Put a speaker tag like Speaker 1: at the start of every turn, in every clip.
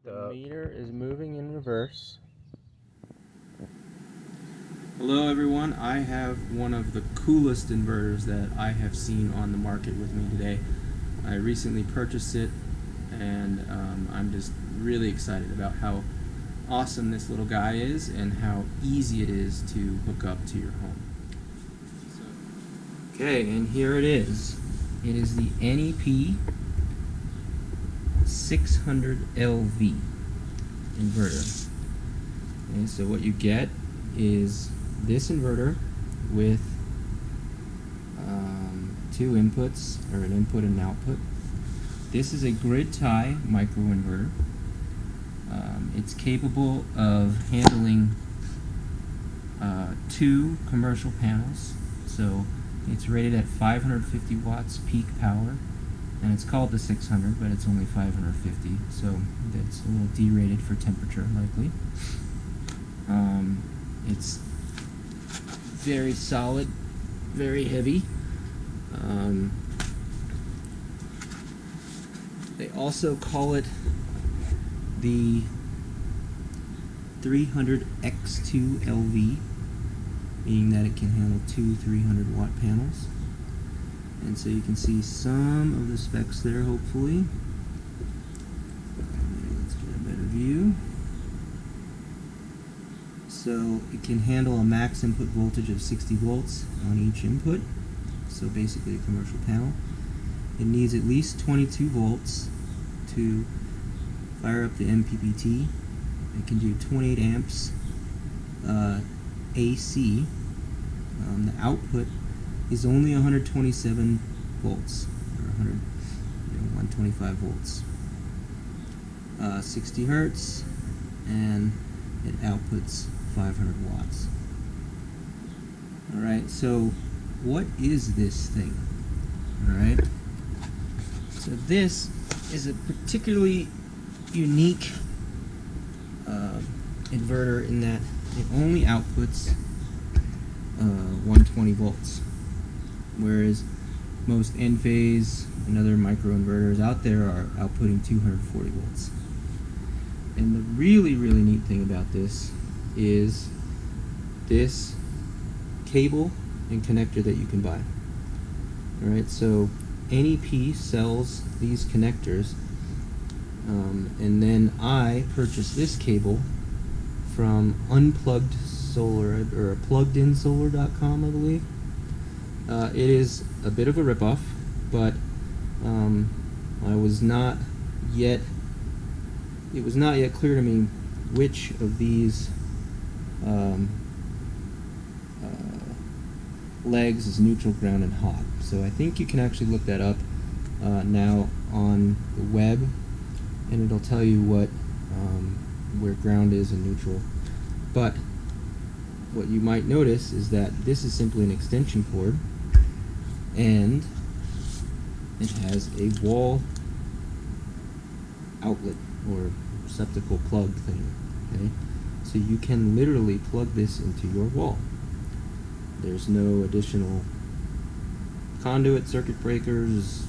Speaker 1: The meter is moving in reverse.
Speaker 2: Hello everyone, I have one of the coolest inverters that I have seen on the market with me today. I recently purchased it and I'm just really excited about how awesome this little guy is and how easy it is to hook up to your home. Okay, and here it is. It is the NEP 600LV inverter. Okay, so what you get is this inverter with two inputs, or an input and an output. This is a grid tie microinverter. It's capable of handling two commercial panels, so it's rated at 550 watts peak power, and it's called the 600, but it's only 550, so that's a little derated for temperature likely. It's very solid, very heavy. They also call it the 300X2LV, meaning that it can handle two 300 watt panels. And so you can see some of the specs there, hopefully. Let's get a better view. So it can handle a max input voltage of 60 volts on each input, so basically a commercial panel. It needs at least 22 volts to fire up the MPPT. It can do 28 amps AC. The output is only 127 volts, or 125 volts. 60 hertz, and it outputs 500 watts. Alright, so what is this thing? Alright, so this is a particularly unique inverter in that it only outputs 120 volts, whereas most Enphase and other microinverters out there are outputting 240 volts. And the really neat thing about this is this cable and connector that you can buy. Alright, so NEP sells these connectors, and then I purchased this cable from Unplugged Solar, or pluggedinsolar.com, I believe. It is a bit of a ripoff, but it was not yet clear to me which of these legs is neutral, ground, and hot. So I think you can actually look that up now on the web, and it'll tell you what where ground is and neutral. But what you might notice is that this is simply an extension cord, and it has a wall outlet or receptacle plug thing. Okay, so you can literally plug this into your wall. There's no additional conduit, circuit breakers,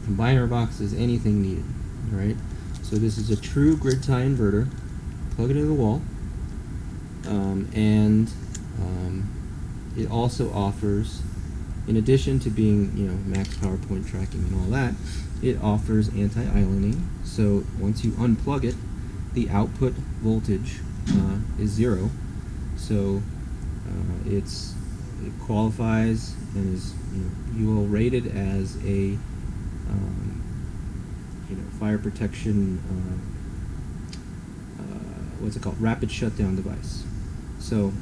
Speaker 2: combiner boxes, anything needed. Alright, so this is a true grid tie inverter. Plug it into the wall, and it also offers, in addition to being, max power point tracking and all that, it offers anti-islanding. So once you unplug it, the output voltage is 0. So it qualifies and is you will rate it as a fire protection what's it called, rapid shutdown device. So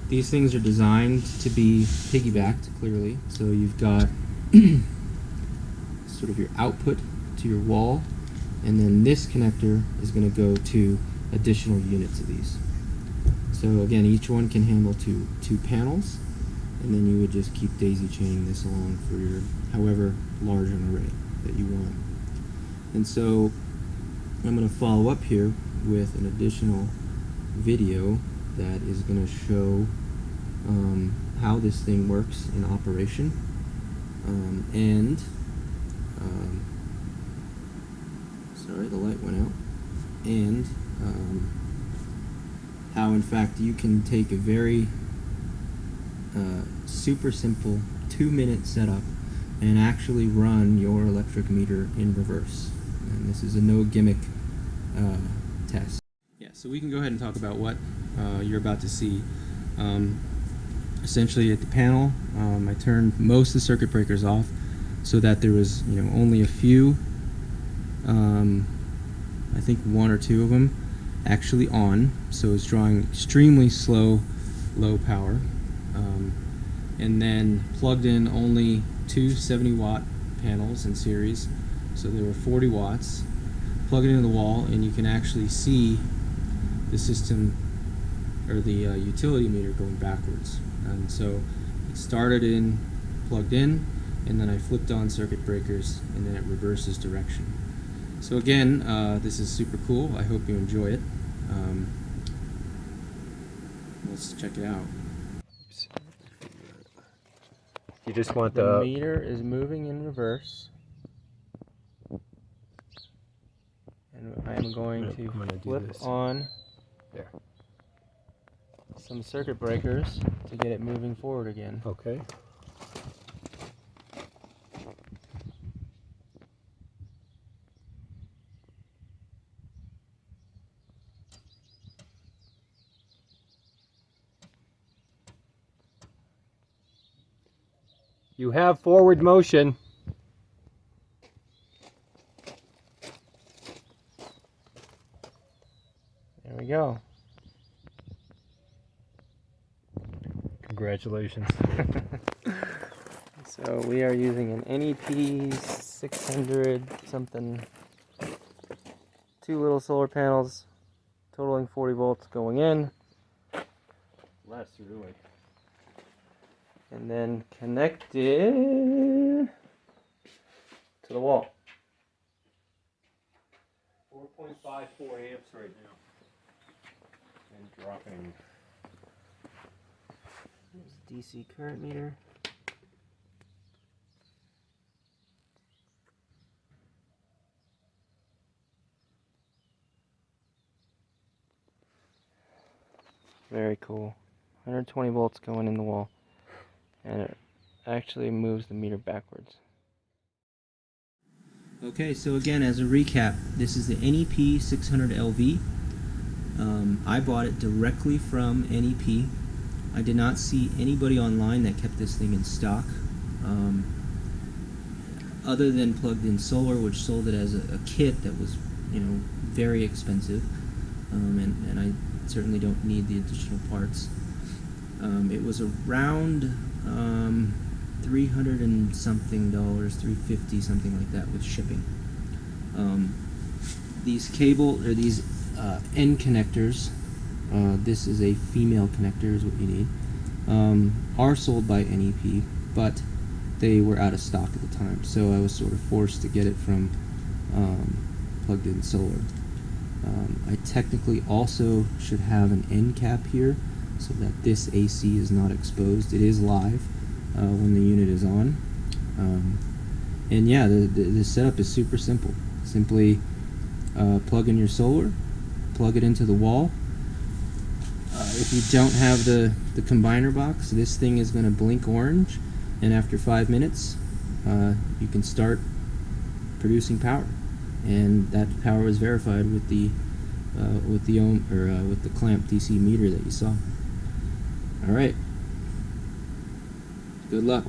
Speaker 2: these things are designed to be piggybacked, clearly. So you've got sort of your output to your wall, and then this connector is going to go to additional units of these. So again, each one can handle two panels, and then you would just keep daisy chaining this along for your however large an array that you want. And so I'm going to follow up here with an additional video that is going to show how this thing works in operation, sorry, the light went out. and how in fact you can take a very super simple 2-minute setup and actually run your electric meter in reverse. And this is a no gimmick test. Yeah, so we can go ahead and talk about what you're about to see. Essentially at the panel, I turned most of the circuit breakers off so that there was only a few, I think 1 or 2 of them actually on, so it's drawing extremely slow, low power. And then plugged in only 2 70-watt panels in series, so they were 40 watts. Plug it into the wall and you can actually see the system, or the utility meter, going backwards. And so it started in plugged in, and then I flipped on circuit breakers, and then it reverses direction. So again, this is super cool. I hope you enjoy it. Let's check it out.
Speaker 3: You just want
Speaker 1: The meter is moving in reverse, and I am going to flip on
Speaker 3: there.
Speaker 1: some circuit breakers to get it moving forward again.
Speaker 3: Okay. You have forward motion.
Speaker 1: There we go.
Speaker 3: Congratulations.
Speaker 1: So we are using an NEP 600 something, 2 little solar panels totaling 40 volts going in,
Speaker 3: Less, really.
Speaker 1: and then connected to the wall.
Speaker 3: 4.54 amps right now. And dropping.
Speaker 1: There's DC current meter. Very cool. 120 volts going in the wall, and it actually moves the meter backwards.
Speaker 2: Okay, so again, as a recap, this is the NEP 600LV. I bought it directly from NEP. I did not see anybody online that kept this thing in stock, other than Plugged In Solar, which sold it as a kit that was, very expensive, and I certainly don't need the additional parts. It was around $300 and something, $350, something like that, with shipping. These these end connectors, this is a female connector is what you need, are sold by NEP, but they were out of stock at the time, so I was sort of forced to get it from Plugged In Solar. I technically also should have an end cap here so that this AC is not exposed. It is live when the unit is on. And yeah, the setup is super simple. Simply plug in your solar, plug it into the wall. If you don't have the combiner box, this thing is going to blink orange, and after 5 minutes you can start producing power. And that power was verified with the with the clamp DC meter that you saw. All right. Good luck.